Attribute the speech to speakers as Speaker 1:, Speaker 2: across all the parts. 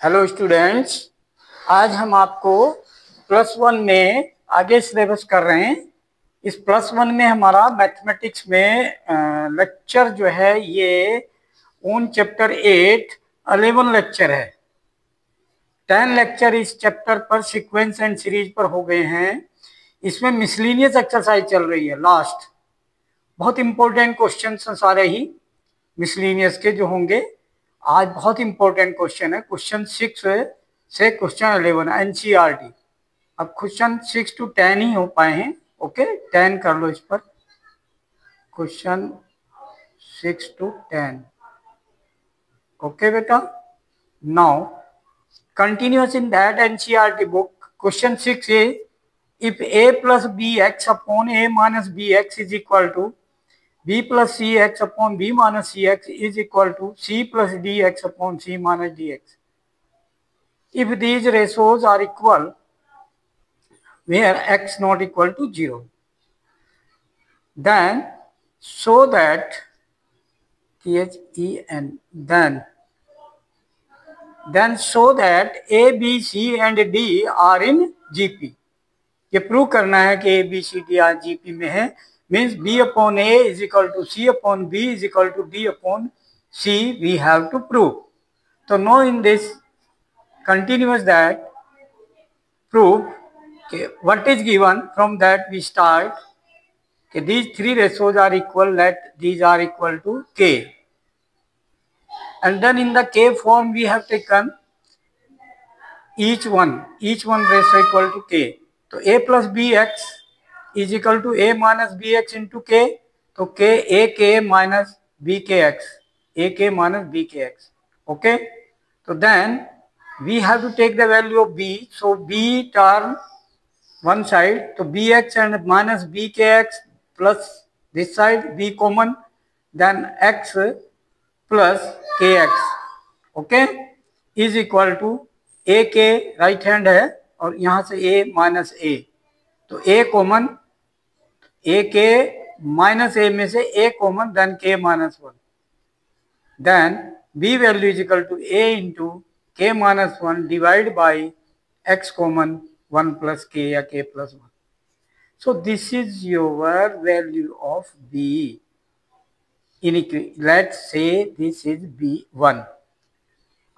Speaker 1: Hello students, आज हम आपको प्लस वन में आगे सिलेबस कर रहे हैं। इस प्लस वन में हमारा मैथमेटिक्स में लेक्चर जो है ये ओन चैप्टर 8 11 लेक्चर है। 10 लेक्चर इस चैप्टर पर सीक्वेंस एंड सीरीज पर हो गए हैं। इसमें मिसलिनियस एक्सरसाइज चल रही है। लास्ट बहुत इंपॉर्टेंट क्वेश्चन सारे ही मिसलिनियस के जो होंगे। आज बहुत इंपॉर्टेंट क्वेश्चन है। क्वेश्चन 6 से क्वेश्चन 11 एनसीईआरटी। अब क्वेश्चन 6 to 10 ही हो पाए हैं। ओके, 10 कर लो इस पर। Question 6 to 10। ओके बेटा, now continuous in that NCERT book, question 6 is if a plus bx upon a minus bx is equal to b plus cx upon b minus cx is equal to c plus dx upon c minus dx. If these ratios are equal, where x not equal to 0, then show that then show that A, B, C and D are in GP. ये prove करना है कि A, B, C, D are GP में है। Means B upon A is equal to C upon B is equal to D upon C we have to prove. So now in this continuous that prove what is given, from that we start these three ratios are equal, let these are equal to K. And then in the K form we have taken each one ratio equal to K. So A plus Bx is equal to A minus Bx into K. So K AK minus BKX, AK minus BKX. Okay. So then we have to take the value of B. So B turn one side. So Bx and minus BKX plus this side B common. Then X plus KX. Okay. Is equal to ए के right hand है और यहां से ए minus ए, तो ए common, ए के minus A में से A common, then K minus one, then B value is equal to A into K minus one divide by X common one plus K या K plus one. So this is your value of B. Let's say this is B1.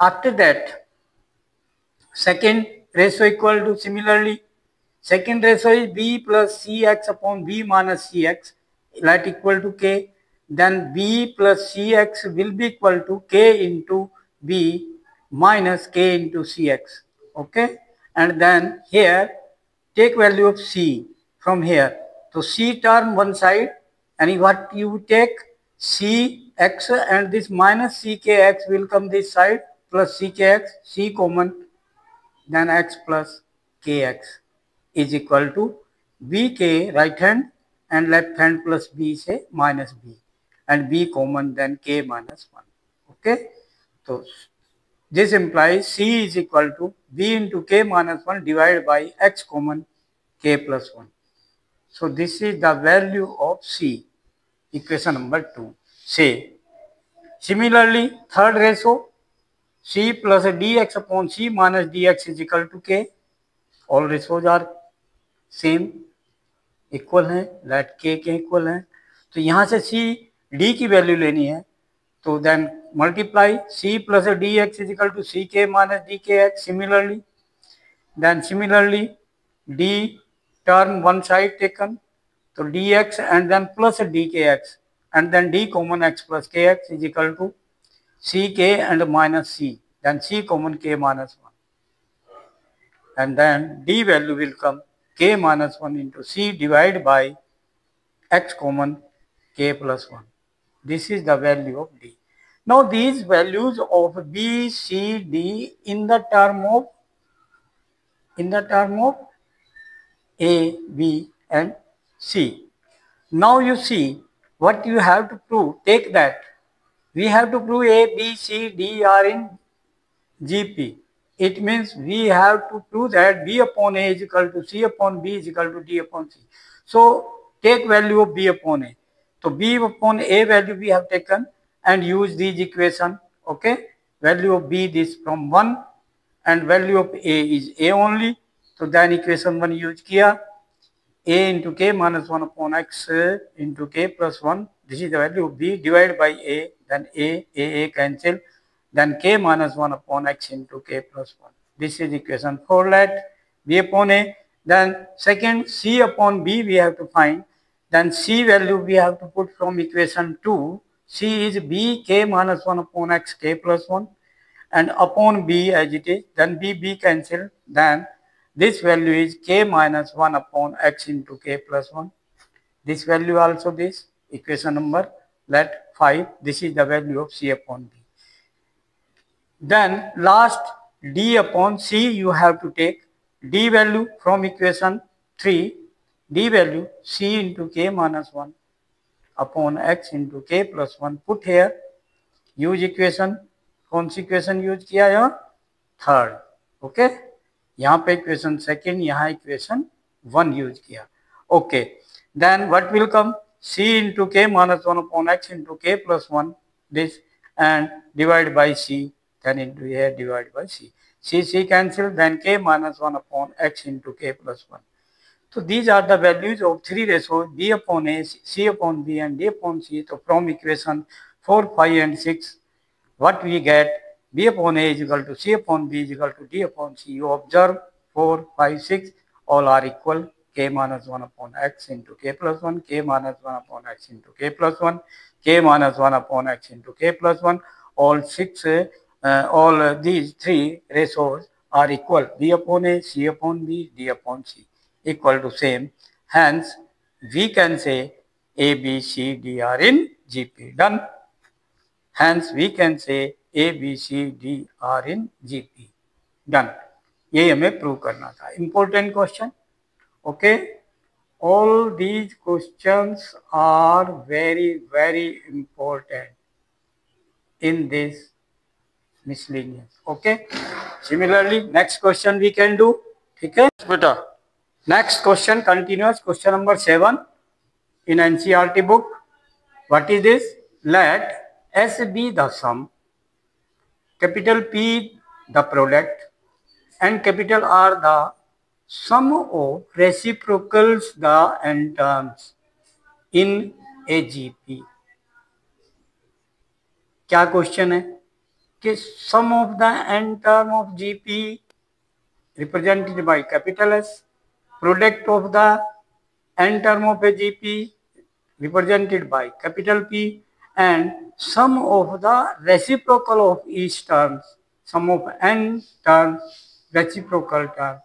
Speaker 1: After that, second ratio equal to, similarly, second ratio is B plus Cx upon B minus Cx, let equal to K. Then B plus Cx will be equal to K into B minus K into Cx. Okay. And then here take value of C from here. So C term one side, and what you take Cx and this minus Ckx will come this side plus Ckx, C common, then x plus kx is equal to bk right hand and left hand plus b से minus b and b common, then k minus 1. Okay, so this implies c is equal to b into k minus 1 divided by x common k plus 1. So this is the value of c, equation number 2. Say similarly third ratio, c plus dx upon c minus dx is equal to k. All ratios are same, equal है, late के equal है. तो यहाँ से c d की value लेनी है, तो then multiply c plus D X is equal to C K minus D K X. Similarly then similarly d term one side taken, तो dx and then plus dkx and then d common x plus kx is equal to ck and minus c, then c common k minus 1, and then d value will come k minus 1 into c divided by x common k plus 1. This is the value of d. Now these values of b, c, d in the term of a, b and c. Now you see what you have to prove. Take that. We have to prove a, b, c, d are in GP. It means we have to prove that b upon a is equal to c upon b is equal to d upon c. So take value of b upon a. So b upon a value we have taken and use these equation. Okay. Value of b this from 1 and value of A is A only. So then equation 1 use किया, A into K minus 1 upon X into K plus 1. This is the value of B divided by A. Then A cancel. Then K minus 1 upon X into K plus 1. This is equation 4. Let B upon A. Then second C upon B we have to find. Then C value we have to put from equation 2. C is B K minus 1 upon X K plus 1. And upon B as it is. Then B cancel. Then this value is K minus 1 upon X into K plus 1. This value also this. Equation number let 5. This is the value of C upon B. Then last D upon C you have to take D value from equation 3. D value C into K minus 1 upon X into K plus 1. Put here. Use equation. कौन सी equation use किया यहाँ? Third. Okay, यहाँ पे equation second, यहाँ equation 1 use किया. Okay, then what will come? C into K minus 1 upon X into K plus 1 this and divide by C, then into here divide by C. C cancel, then K minus 1 upon X into K plus 1. So these are the values of three ratios B upon A, C upon B and D upon C. So from equation 4, 5 and 6 what we get? B upon A is equal to C upon B is equal to D upon C. You observe 4, 5, 6 all are equal. K minus 1 upon X into K plus 1, K minus 1 upon X into K plus 1, K minus 1 upon X into K plus 1. All these three ratios are equal. B upon A, C upon B, D upon C equal to same. Hence, we can say A, B, C, D are in GP. Done. Hence, we can say A, B, C, D are in GP. Done. ये हमें prove करना था. Important question. Okay. All these questions are very, very important in this miscellaneous. Okay. Similarly, next question we can do. ठीक है बेटा. Next question continuous. Question number 7 in NCERT book. What is this? Let S be the sum, capital P the product, and capital R the sum of reciprocals the n terms in a GP. क्या question है कि sum of the n term of GP represented by capital S, product of the n term of a GP represented by capital P, and sum of the reciprocal of each terms, sum of n terms, reciprocal term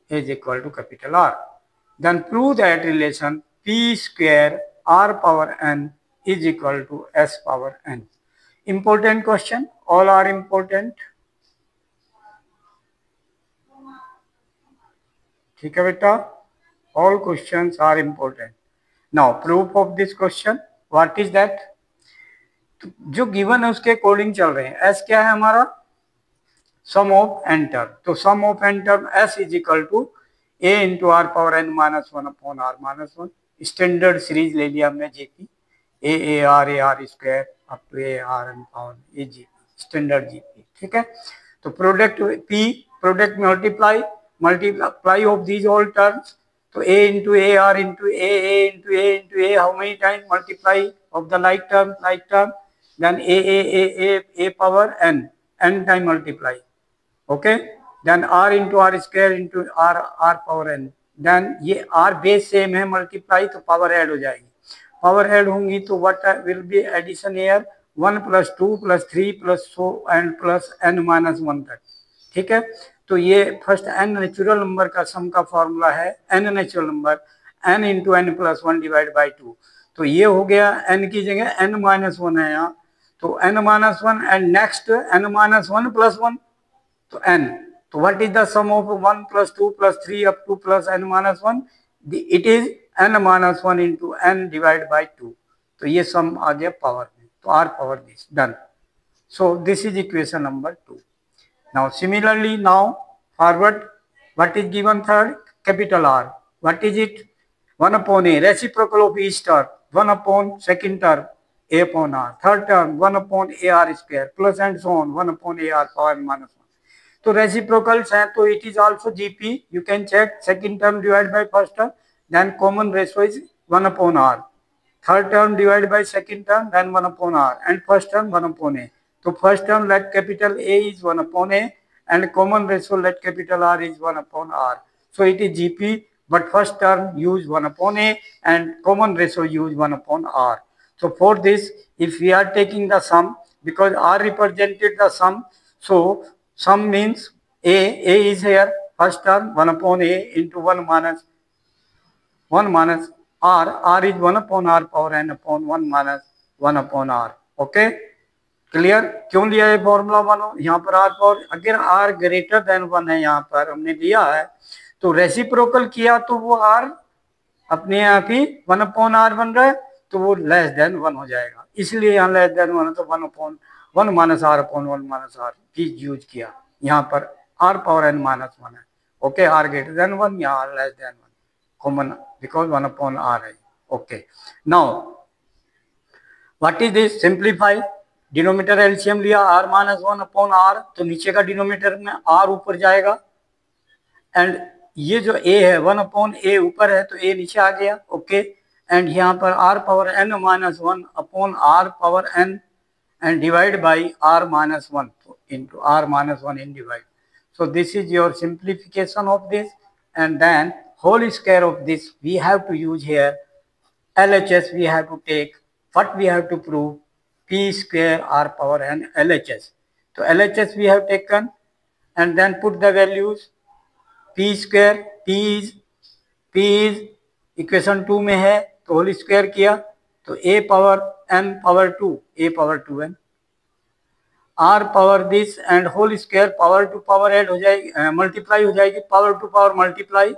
Speaker 1: is equal to capital R. Then prove that relation P square R power n is equal to S power n. Important question. All are important. ठीक है बेटा. All questions are important. Now proof of this question. What is that? तो जो given है उसके according चल रहे हैं. S क्या है हमारा? Sum of n term. तो sum of n term S is equal to A into R power n minus 1 upon r minus 1. Standard series ले लिया हमने GP. A R square up to A R N power A GP, standard GP. ठीक है. तो product P, product multiply of these all terms. So A into A, R into A into A into A, how many times multiply of the like term, then A power n time multiply. Okay. Then R into R square into R power n. Then ये R base same है, multiply तो power add हो जाएगी. Power add होंगी तो what will be addition here? 1 plus 2 plus 3 plus so and plus n minus 1 तक. ठीक है. तो ये फर्स्ट n नेचुरल नंबर का सम का फॉर्मूला है. n natural number n into n plus 1 divide by 2. तो ये हो गया n की जगह n माइनस 1 है यहाँ. तो n minus 1 and next n minus 1 plus 1 तो n. तो what is the sum of 1 plus 2 plus 3 up to plus n minus 1? It is n minus 1 into n divide by 2. तो ये सम आ गया पावर में. तो r power this. Done. So this is equation number 2. Now similarly, now forward, what is given third? Capital R. What is it? 1 upon A, reciprocal of each term. 1 upon second term, A upon R. Third term, 1 upon AR square, plus and so on, 1 upon AR power minus 1. तो reciprocals हैं तो it is also GP. You can check second term divide by first term, then common ratio is 1/r. Third term divide by second term, then 1/r, and first term 1/a. तो first term let capital A is 1/a and common ratio let capital R is 1/r. So it is GP, but first term use 1/a and common ratio use 1/r. So for this, if we are taking the sum, because R represented the sum, so sum means A is here, first term 1/a into 1 minus R is 1/r power n upon 1 minus 1/r. Okay, clear. क्यों लिया है formula 1? यहाँ पर R power, अगर R greater than 1 है, यहाँ पर हमने दिया है तो रेसिप्रोकल किया तो वो R अपने आप ही 1/r बन रहा है, तो वो लेस देन 1 हो जाएगा. इसलिए यहाँ लेस देन 1 है तो 1/1 minus R upon 1 minus R की यूज किया. यहाँ पर R पावर n माइनस 1 है. ओके, R ग्रेटर देन 1, यहाँ less than 1 common, because 1/r है. Okay, now what is this? Simplify. Denominator LCM लिया, R माइनस 1/r, तो नीचे का डिनोमीटर में R ऊपर जाएगा, एंड ये जो A है 1/a ऊपर है तो A नीचे आ गया. ओके, एंड यहाँ पर R power n minus 1/r power n and divide by R minus 1 into R minus 1 in divide. So this is your simplification of this, and then whole square of this we have to use here. LHS we have to take. What we have to prove? P square R power n LHS. So LHS we have taken, and then put the values. P square, P is equation 2 में है तो whole square किया तो A power n power 2, A power 2n, R power this and whole square power to power add हो जाएगी, multiply हो जाएगी, power to power multiply,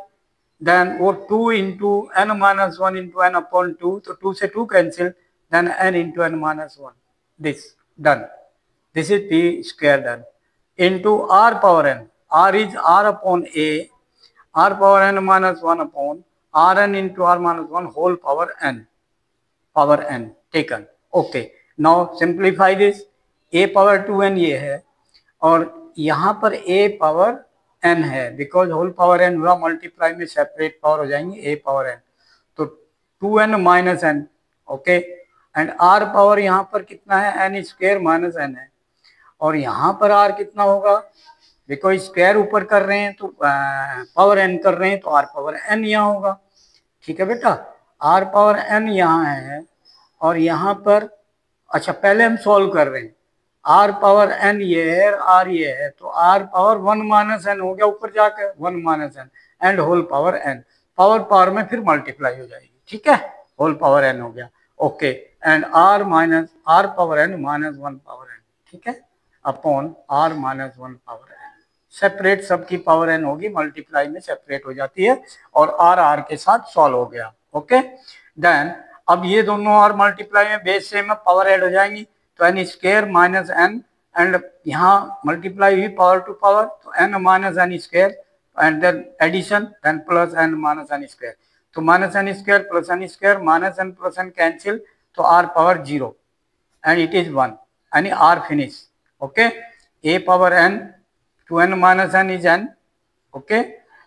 Speaker 1: then वो 2 into n minus 1 into n upon 2, तो 2 से 2 cancel, then n into n minus 1. This done. This is P square done. Into R power n. R is R upon A. R power n minus 1 upon Rn into R minus 1 whole power n. Power n taken. Okay. Now simplify this. A power 2n ये है और यहाँ पर A power n है, because whole power n हुआ multiply में separate power हो जाएंगे A power n, तो 2n minus n. Okay, and R power यहाँ पर कितना है? n स्क्वायर माइनस n है, और यहाँ पर R कितना होगा? बिकॉज स्क्वायर ऊपर कर रहे हैं तो पावर n कर रहे हैं तो R पावर n यहाँ होगा. ठीक है बेटा, R पावर n यहाँ है और यहाँ पर, अच्छा पहले हम सॉल्व कर रहे हैं. R पावर n ये है, R ये है, तो R पावर 1 माइनस n हो गया ऊपर जाकर 1 minus n and whole power n. Power power में फिर मल्टीप्लाई हो जाएगी. ठीक है, होल पावर n हो गया. Okay, and R minus R power n minus 1 power n. ठीक है, upon R minus 1 power n. Separate सबकी पावर n होगी, मल्टीप्लाई में सेपरेट हो जाती है, और R के साथ सॉल्व हो गया. ओके, देन अब ये दोनों R मल्टीप्लाई में बेस सेम है, पावर ऐड हो जाएंगी, तो n square minus n, and यहाँ मल्टीप्लाई हुई पावर टू पावर, तो n minus n square, and then addition, then plus n minus n square, तो minus n square plus n square, minus n plus n cancel, तो R power 0 and it is 1, यानी R finish. Okay, A power n 2n minus n is n. Okay,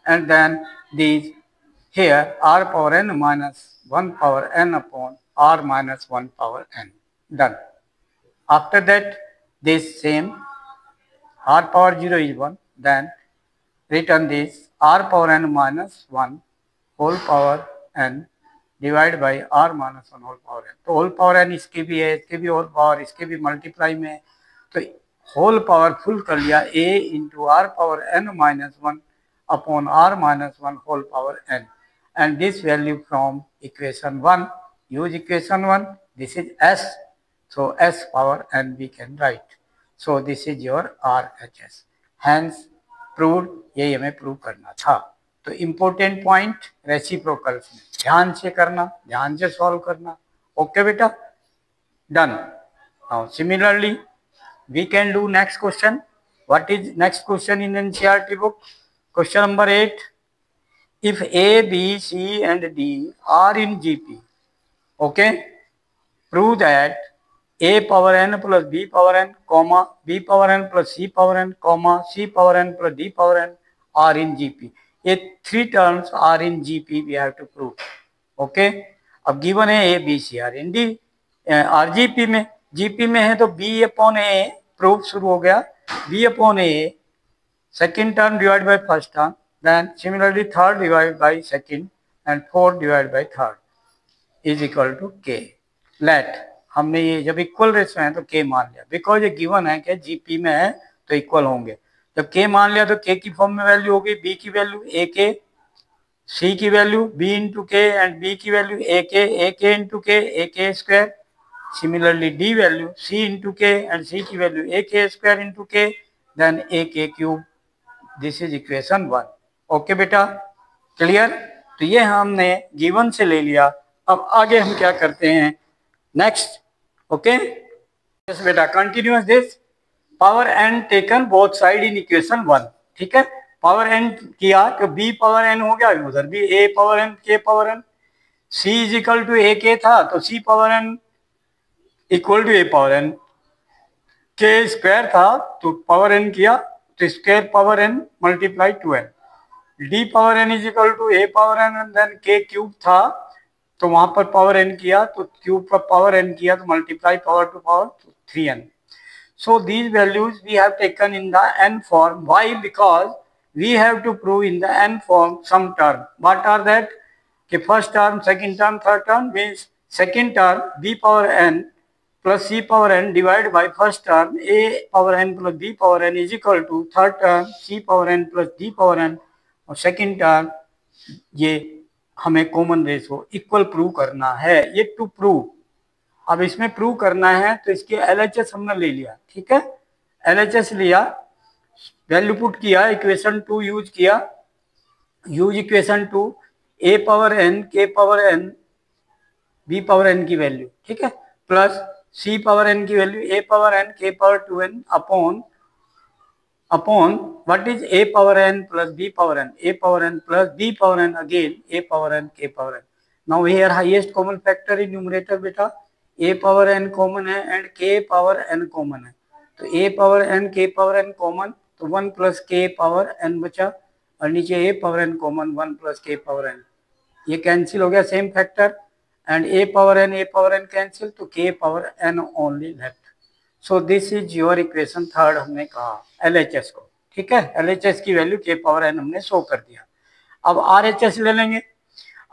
Speaker 1: and then these here R power n minus 1 power n upon R minus 1 power n. Done. After that, this same R power 0 is 1. Then return this R power n minus 1 whole power n divided by R minus 1 whole power n. तो whole power n इसकी भी है, इसकी भी whole power, इसके भी multiply में है, तो होल पावर फुल कर लिया A into R power n minus 1 upon R minus 1 whole power n, and this value from equation 1, use equation 1, this is S, so S power n we can write. So this is your RHS. Hence proved, यही हमें prove करना था. तो important point reciprocals में ध्यान से करना, ध्यान से सॉल्व करना. ओके बेटा, done. Now similarly we can do next question. What is next question in NCERT book? Question number 8. If A, B, C and D are in GP, okay, prove that a power n plus b power n comma b power n plus c power n comma c power n plus d power n are in GP. ये 3 terms are in GP we have to prove. ओके अब given है A B C are in D are GP में, GP में है तो B upon ए proof शुरू हो गया, B upon A second term divide by first term, then similarly third divide by second and fourth divide by third is equal to K. Let हमने ये जब इक्वल रेशो है तो के मान लिया, बिकॉज ये गिवन है कि जीपी में है तो इक्वल होंगे. जब के मान लिया तो के की फॉर्म में वैल्यू होगी, बी की वैल्यू ए के, सी की वैल्यू बी इंटू के एंड बी की वैल्यू ए के इंटू के, ए के square. Similarly D value C into के एंड सी की वैल्यू ए के स्क्वायर इंटू के, then A K cube. This is equation 1. Okay बेटा, क्लियर. तो ये हमने गिवन से ले लिया. अब आगे हम क्या करते हैं नेक्स्ट. ओके यस बेटा, continuous this power N taken both side in equation 1. ठीक है, पावर एन किया तो बी पावर एन हो गया, उधर भी A power N K power N. C is equal to A K था तो C power N equal to A power N. K square था तो पावर एन किया तो square power N multiply to N. D power N is equal to A power N and then K cube था तो वहां पर power N किया तो क्यूब पर पावर एन किया तो multiply power to power 3n. So these values we have taken in the n form. Why? Because we have to prove in the n form some term. What are that? कि first term, second term, third term means second term b power n plus c power n divided by first term a power n plus b power n is equal to third term c power n plus d power n और second term ये हमें common ratio equal prove करना है. ये to prove. अब इसमें prove करना है तो इसके LHS हमने ले लिया. ठीक है, LHS लिया, वैल्यू पुट किया, इक्वेशन 2 यूज किया, use equation 2 A power N K power N B power N की वैल्यू. ठीक है, प्लस सी पावर एन की value A power N K power 2n upon what is A power N plus B power N, A power N plus B power N again A power N K power N. Now here highest common factor in numerator बेटा A power N common है and K power N common है. तो A power N K power N common तो 1 plus K power N बचा और नीचे A power N common 1 plus K power N. ये cancel हो गया same factor and A power N cancel तो K power N only left. So this is your equation third हमने कहा LHS को. ठीक है, LHS की वैल्यू के पावर एन हमने शो कर दिया. अब RHS ले लेंगे.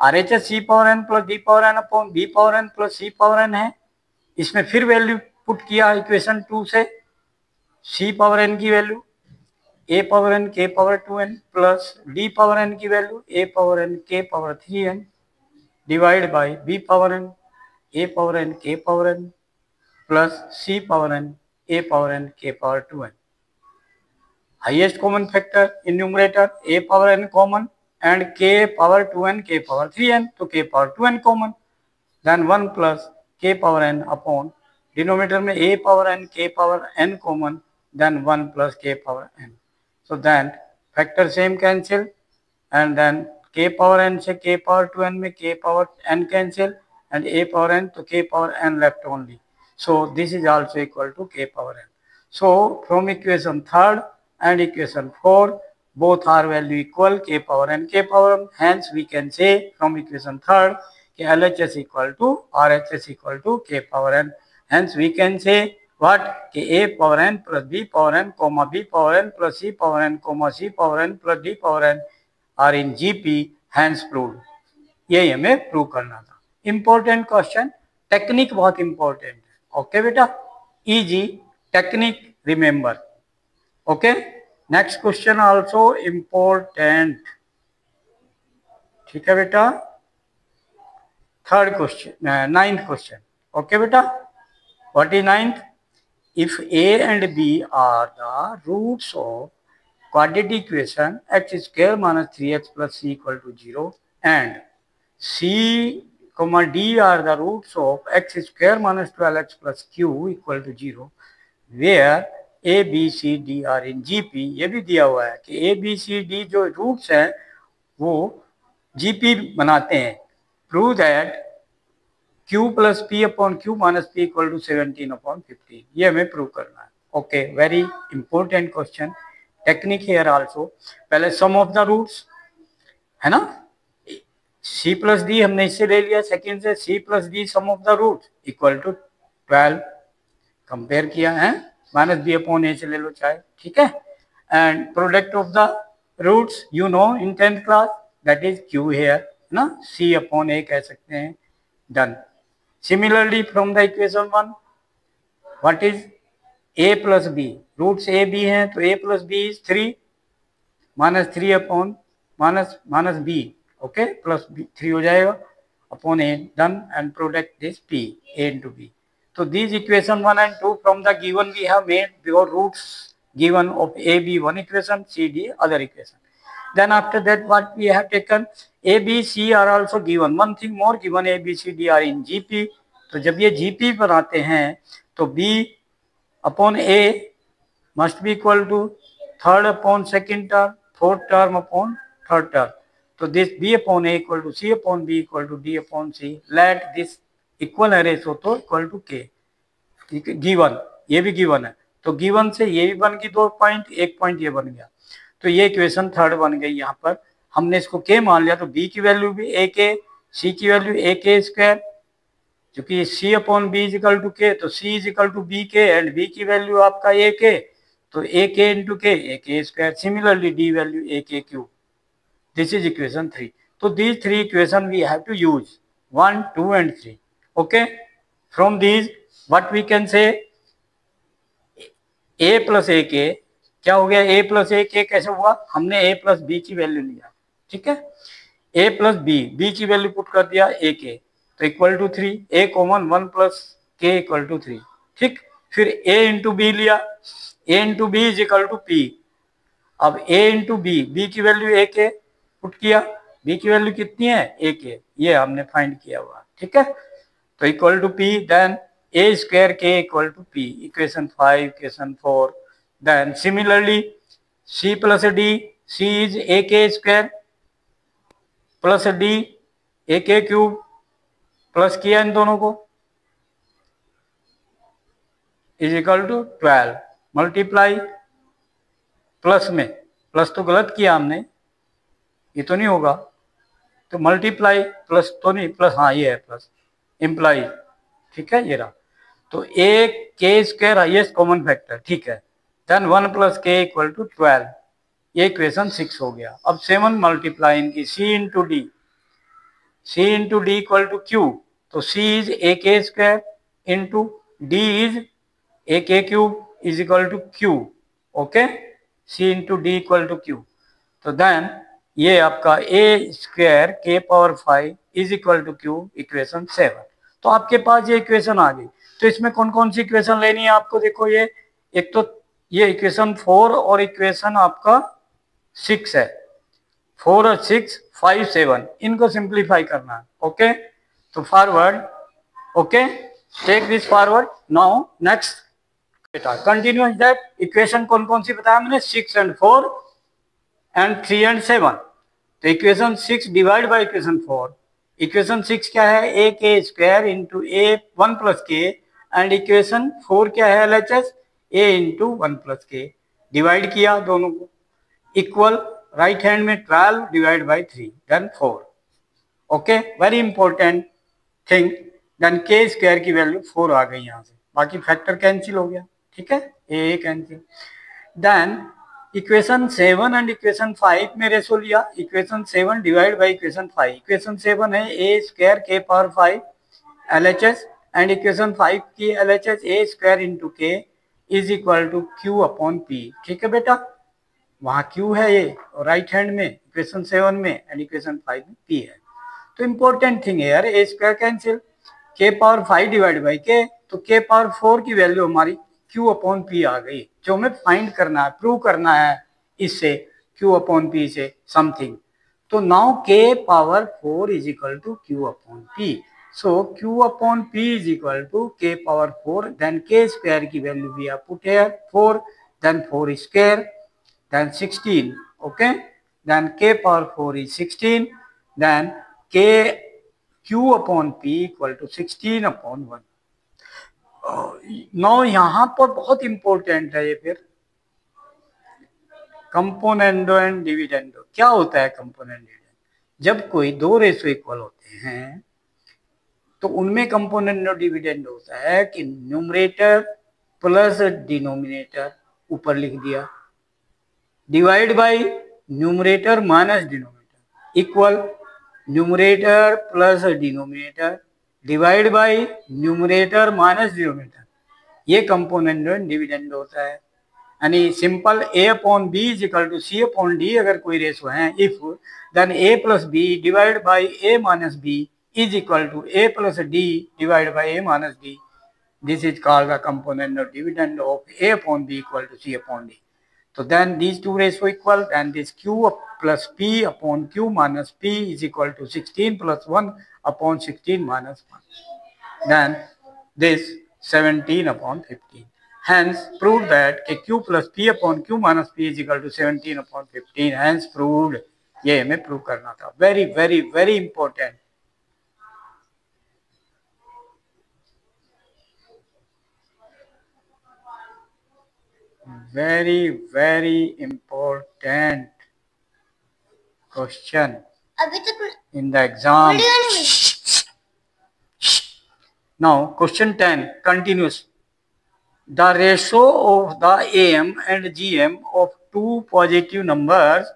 Speaker 1: RHS C power N plus D power N upon B power N plus C power N है. इसमें फिर वैल्यू पुट किया इक्वेशन 2 से, सी पावर एन की value A power N K power 2n plus D power N की value A power N K power 3n divide by B power N A power N K power N plus C power N A power N K power 2n. Highest common factor in numerator A power N common and K power 2n K power 3n तो K power 2n common, then 1 plus K power N upon denominator में A power N K power N common then 1 plus K power N. So then factor same cancel and then K power N से K power 2n में K power N cancel and A power N तो K power N left only. So this is also equal to K power N. So from equation third and equation 4 both are value equal k power n k power m. Hence we can say from equation third कि LHS equal to RHS equal to k power n. Hence we can say what कि a power n plus b power n comma b power n plus c power n comma c power n plus d power n are in GP. Hence proved. यही हमें prove करना था. Important question, technique बहुत important है. Okay बेटा, easy technique remember. Okay, next question also important. ठीक है बेटा, third question, ninth question. Okay बेटा, what is ninth? If a and b are the roots of quadratic equation x square minus 3x plus c equal to 0 and c comma d are the roots of x square minus 12x plus q equal to 0 where A B C D are in GP. ये भी दिया हुआ है कि A B C D जो roots हैं वो GP बनाते हैं. Prove that q plus P upon Q minus P equal to 17 upon 15, ये हमें प्रूव करना है। Okay, very important question, technique here also. पहले सम ऑफ द रूट्स है ना, c प्लस डी हमने इससे ले लिया सेकंड से, c plus D sum of the root equal to 12, compare किया है, माइनस बी अपॉन ए से ले लो चाहे, ठीक है। And product of the roots you know in 10th class, that is Q here ना, c अपॉन ए कह सकते हैं, done. Similarly from the equation 1 what is a plus B, roots a b हैं तो a plus B is 3 minus 3 upon minus B, okay, plus 3 हो जाएगा upon A, done. And product this p a into b. So these equation 1 and 2 from the given we have made your roots given of a b one equation, c d other equation. Then after that what we have taken, a b c are also given, one thing more given, a b c d are in gp. तो जब ये gp पर आते हैं तो b upon a must be equal to third upon second term, fourth term upon third term. So this b upon a equal to c upon b equal to d upon c. Let this equal है ratio तो equal to के, ठीक है, given, ये भी given है तो given से ये भी बन गई 2 पॉइंट, 1 पॉइंट ये बन गया, तो ये इक्वेशन थर्ड बन गई। यहाँ पर हमने इसको के मान लिया तो बी की वैल्यू भी ए के, सी की वैल्यू ए के स्क्वायर, क्योंकि C upon B is equal to K, तो C is equal to B K, and B की वैल्यू आपका ए के, तो ए के इंटू के, ए के square. Similarly D value A K cube, this is equation 3। तो these 3 equation we have to use 1, 2 and 3। Okay, from these what we can say, a plus a k क्या हो गया, a plus a k कैसे हुआ, हमने a plus b की value लिया, ठीक है, a plus b की वैल्यू पुट कर दिया a k, तो equal to 3, a common 1 plus k equal to 3, ठीक। फिर a इंटू बी लिया, a into b is equal to p, अब a इंटू b की वैल्यू a k पुट किया, b की वैल्यू कितनी है a k, ये हमने फाइंड किया हुआ, ठीक है, तो equal to P, then A square K equal to P, equation 5, equation 4। Then similarly C plus D, C is A के square plus D A K cube, plus किया इन दोनों को, is equal to 12, multiply plus में, plus तो गलत किया हमने, ये तो नहीं होगा, तो मल्टीप्लाई प्लस तो नहीं, प्लस हाँ ये है प्लस, इम्प्लाई, ठीक है, ये रहा, तो ए के स्क्वायर हाईएस्ट कॉमन फैक्टर, ठीक है, देन 1 प्लस के इक्वल टू 12, ये इक्वेशन 6 हो गया। अब 7 मल्टीप्लाई इनकी C into D, C into D equal to Q, तो सी इज ए के square into D is A K cube is equal to Q, okay, C into D equal to Q, तो then ये आपका A square K power 5 is equal to Q, equation 7। तो आपके पास ये equation आ गई, तो इसमें कौन कौन सी इक्वेशन लेनी है आपको, देखो ये एक तो ये इक्वेशन 4 और इक्वेशन आपका 6 है, 4 और 6, 5, 7, इनको सिंप्लीफाई करना है, ओके, तो forward, okay, take this forward. Now next बेटा कंटिन्यूअस दैट, इक्वेशन कौन कौन सी बताया मैंने, 6 and 4 and 3 and 7। तो equation 6 divide by equation 4, equation 6 क्या है, ए के square into a 1 plus k, and equation 4 क्या है, LHS a into 1 plus k, divide किया दोनों को, इक्वल राइट हैंड में 12 divide by 3, then 4, okay, very important thing. Then के स्क्वायर की वैल्यू 4 आ गई यहाँ से, बाकी फैक्टर कैंसिल हो गया, ठीक है, A cancel. Then equation 7 and equation 5 में रेशो लिया, equation 7 divide by equation 5, equation 7 है A square K power 5 LHS, and equation 5 की LHS A square into K is equal to Q upon P, ठीक है बेटा, वहां क्यू है ये राइट हैंड में इक्वेशन 7 में, एंड इक्वेशन 5 में पी है। तो इंपॉर्टेंट थिंग है यार, ए स्क्वायर कैंसिल, के पावर 5 डिवाइड बाई के, तो के पावर 4 की वैल्यू हमारी क्यू अपॉन पी आ गई, जो हमें फाइंड करना है, प्रूव करना है इससे क्यू अपॉन पी से समथिंग। तो now K power 4 is equal to Q upon P, so Q upon P is equal to K power 4, then के स्क्वायर की value we have put here 4, then 4 square, then 16, okay, then K power 4 is 16, then Q upon P equal to 16 upon 1। Now यहाँ पर बहुत important है ये फिर componendo and dividendo. क्या होता है कंपोनेंट डिविडेंड? जब कोई दो रेशो इक्वल होते हैं तो उनमें कंपोनेंट और डिविडेंड होता है कि न्यूमरेटर प्लस डिनोमिनेटर ऊपर लिख दिया, divide by numerator minus denominator equal numerator plus denominator divide by numerator minus denominator. ये कंपोनेंट एंड डिविडेंड होता है। यानी simple a upon B is equal to c upon d अगर कोई रेशो है, if then a plus b divide by a minus b is equal to a plus d divided by a minus d. This is called the component or dividend of a upon b equal to c upon d. So then these two ratio equal, and this q plus p upon q minus p is equal to 16 plus 1 upon 16 minus 1. Then this 17 upon 15. Hence proved that q plus p upon q minus p is equal to 17 upon 15. Hence proved. ये हमें prove करना था। Very very very important. very important question in the exam. Now question 10 continuous. The ratio of the AM and GM of two positive numbers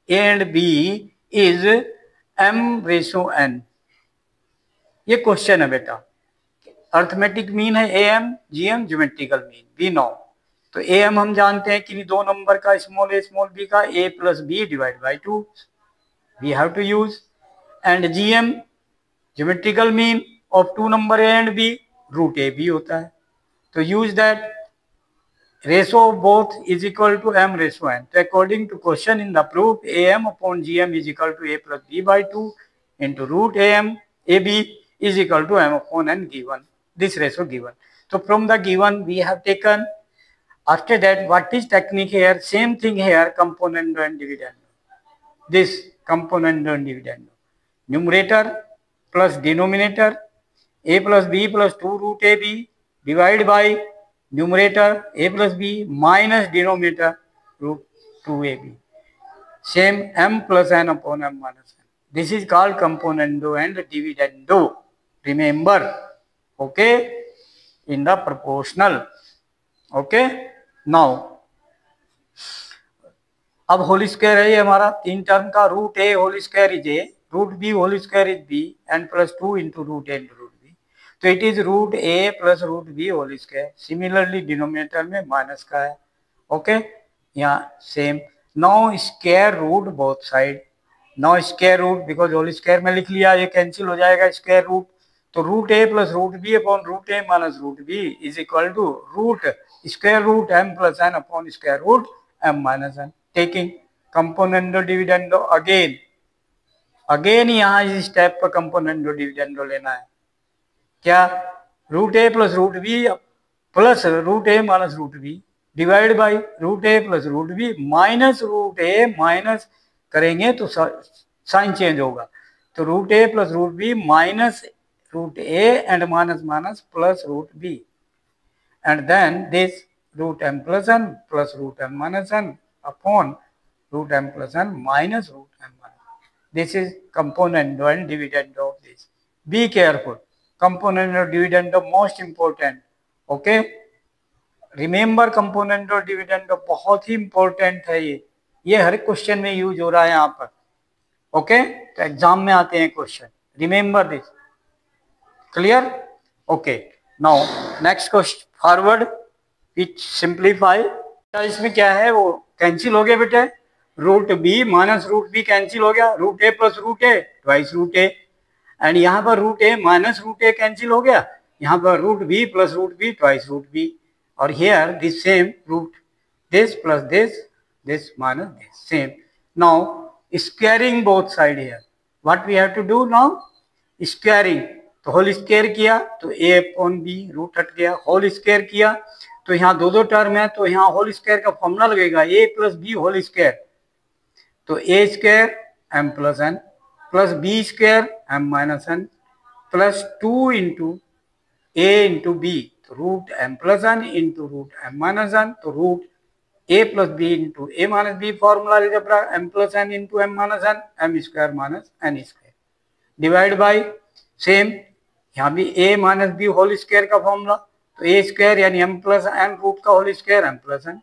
Speaker 1: A and B is m/n. ये question है बेटा। Arithmetic mean है AM, GM geometrical mean we know. तो AM हम जानते हैं कि दो नंबर का स्मॉल a स्मॉल b का a plus b divide by 2 we have to use. And GM geometrical mean of two number a and b root a b होता है। तो use that ratio of both is equal to m/n। तो according to question in the proof AM upon GM is equal to a plus b by 2 into root AM AB is equal to m upon n given. This ratio given. So from the given we have taken. After that, what is technique here? Same thing here, component and dividend. This component and dividend. Numerator plus denominator a plus b plus 2 root ab divided by numerator a plus b minus denominator root 2ab. Same m plus n upon m minus n. This is called componendo and dividendo. Remember, okay, in the proportional. Okay. Now अब whole square है ये हमारा तीन term का। Root A whole square is A, root B whole square is B and plus 2 into root A into root B. तो it is root A plus root B whole square. Similarly denominator में minus का है। Okay, यहाँ same. Now square root both side. Now square root because whole square में लिख लिया, ये cancel हो जाएगा स्क्वायर रूट। तो root A plus root b upon root A minus root b is equal to root square root m plus n upon square root m minus n. Taking componendo dividendo again यहाँ इस step पर componendo dividendo लेना है। क्या? Root a plus root B plus root a minus root b divide by root a plus root B minus root a minus करेंगे तो sign change होगा। तो root a plus root B minus root a and minus minus plus root b. And then this root m plus n plus root m minus n upon root m plus n minus root m minus n. This is componendo and dividendo of this. Be careful. Componendo and dividendo most important. Okay. Remember componendo and dividendo बहुत ही important है ये हर question में use हो रहा है यहाँ पर। Okay, तो एग्जाम में आते हैं question. Remember this. Clear? Okay, now next question forward which simplify. इसमें क्या है वो कैंसिल हो गया बेटे। Root B minus root B cancel हो गया। Root A plus root A twice root A and यहाँ पर root A minus root A cancel हो गया। यहाँ पर root B plus root B twice root B और here this same root this plus this minus this same. Now squaring both side here what we have to do now squaring. तो whole square किया तो a upon B root हट गया। Whole square किया तो यहाँ दो टर्म है तो यहाँ होल स्क्वायर का फॉर्मूला लगेगा a plus B whole square. तो a square m plus n plus b square m minus n plus 2 into A into B, तो root M plus N into root M minus N, तो root A plus B into A minus B, formula algebra M plus N into M minus N, M square minus N square, divide by same यहाँ भी ए minus B whole square का formula, तो A square यानी M plus N root का whole square M plus N,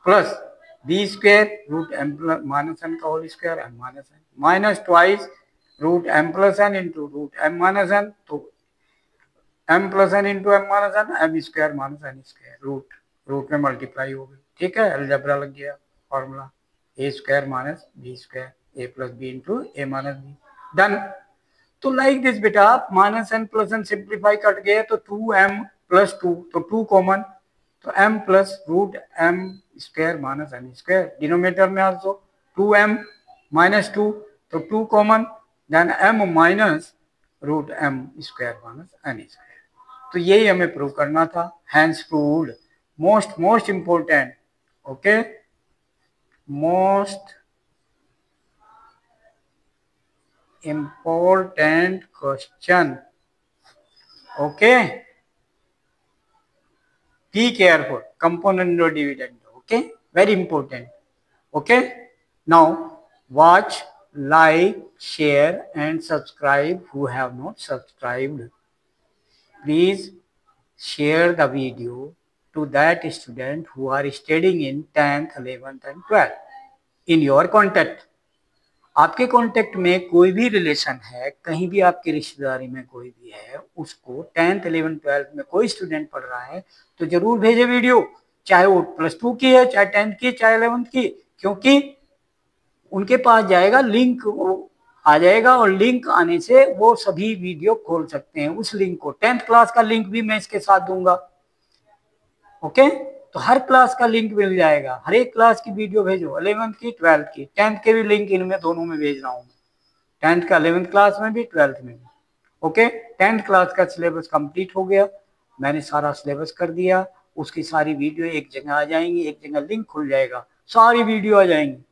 Speaker 1: plus B square root M plus minus N का whole square M minus N, minus twice root M plus N into root M minus N, तो M plus N into M minus N, M square minus N square, root में multiply हो गई। ठीक है, algebra लग गया formula, A square minus b square, a plus B into A minus b, done. तो like this बेटा, minus n plus n simplify cut गया तो 2m प्लस 2, तो 2 कॉमन, तो m plus root m square minus N square, denominator में also 2m minus 2, तो 2 common, then m minus root m square minus N square. तो यही हमें prove करना था, hence proved. Most important, okay, most important question, okay, be careful, component or dividend, okay, very important, okay. Now watch, like, share and subscribe who have not subscribed. Please share the video to that student who are studying in 10th 11th and 12th in your contact. आपके contact में कोई भी relation है, कहीं भी आपकी रिश्तेदारी में कोई भी है, उसको 10th 11th 12th में कोई स्टूडेंट पढ़ रहा है तो जरूर भेजे वीडियो, चाहे वो +2 की है, चाहे 10th की, चाहे 11th की, क्योंकि उनके पास जाएगा लिंक आ जाएगा और लिंक आने से वो सभी वीडियो खोल सकते हैं। उस लिंक को 10th क्लास का लिंक भी मैं इसके साथ दूंगा, ओके। तो हर क्लास का लिंक मिल जाएगा, हर एक क्लास की वीडियो भेजो, 11th की 12th की, 10th के भी लिंक इनमें दोनों में भेज रहा हूँ, 10th का 11th क्लास में भी 12th में भी, ओके। 10th क्लास का सिलेबस कंप्लीट हो गया, मैंने सारा सिलेबस कर दिया, उसकी सारी वीडियो एक जगह आ जाएंगी, एक जगह लिंक खुल जाएगा, सारी वीडियो आ जाएंगी,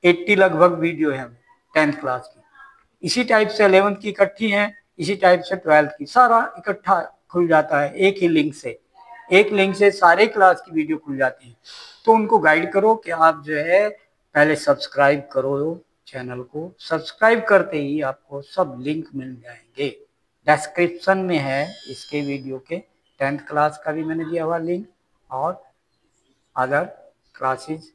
Speaker 1: 80 लगभग वीडियो है 10th क्लास की। इसी टाइप से 11th की इकट्ठी है, इसी टाइप से 12th की, सारा इकट्ठा खुल जाता है एक ही लिंक से, एक लिंक से सारे क्लास की वीडियो खुल जाती है। तो उनको गाइड करो कि आप जो है पहले सब्सक्राइब करो चैनल को, सब्सक्राइब करते ही आपको सब लिंक मिल जाएंगे, डिस्क्रिप्शन में है इसके वीडियो के, 10th क्लास का भी मैंने दिया हुआ लिंक और other classes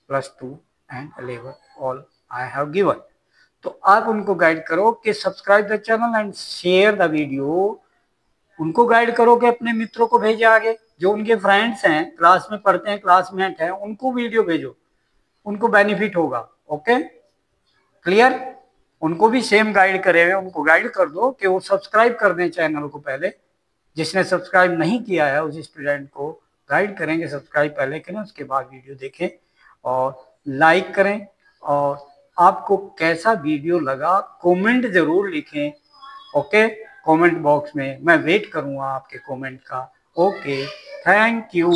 Speaker 1: +2 and 11 all I have given. तो आप उनको गाइड करो कि subscribe the channel and share the video, उनको गाइड करो कि अपने मित्रों को भेजे आगे, जो उनके फ्रेंड्स हैं, क्लास में पढ़ते हैं, क्लासमेट हैं, उनको वीडियो भेजो, उनको बेनिफिट होगा, ओके, क्लियर। उनको भी सेम गाइड करे हुए, उनको गाइड कर दो कि वो सब्सक्राइब कर दें चैनल को पहले, जिसने सब्सक्राइब नहीं किया है उस स्टूडेंट को गाइड करेंगे सब्सक्राइब पहले करें, उसके बाद वीडियो देखें और लाइक करें, और आपको कैसा वीडियो लगा कमेंट जरूर लिखें, ओके, कमेंट बॉक्स में मैं वेट करूंगा आपके कमेंट का, ओके, थैंक यू।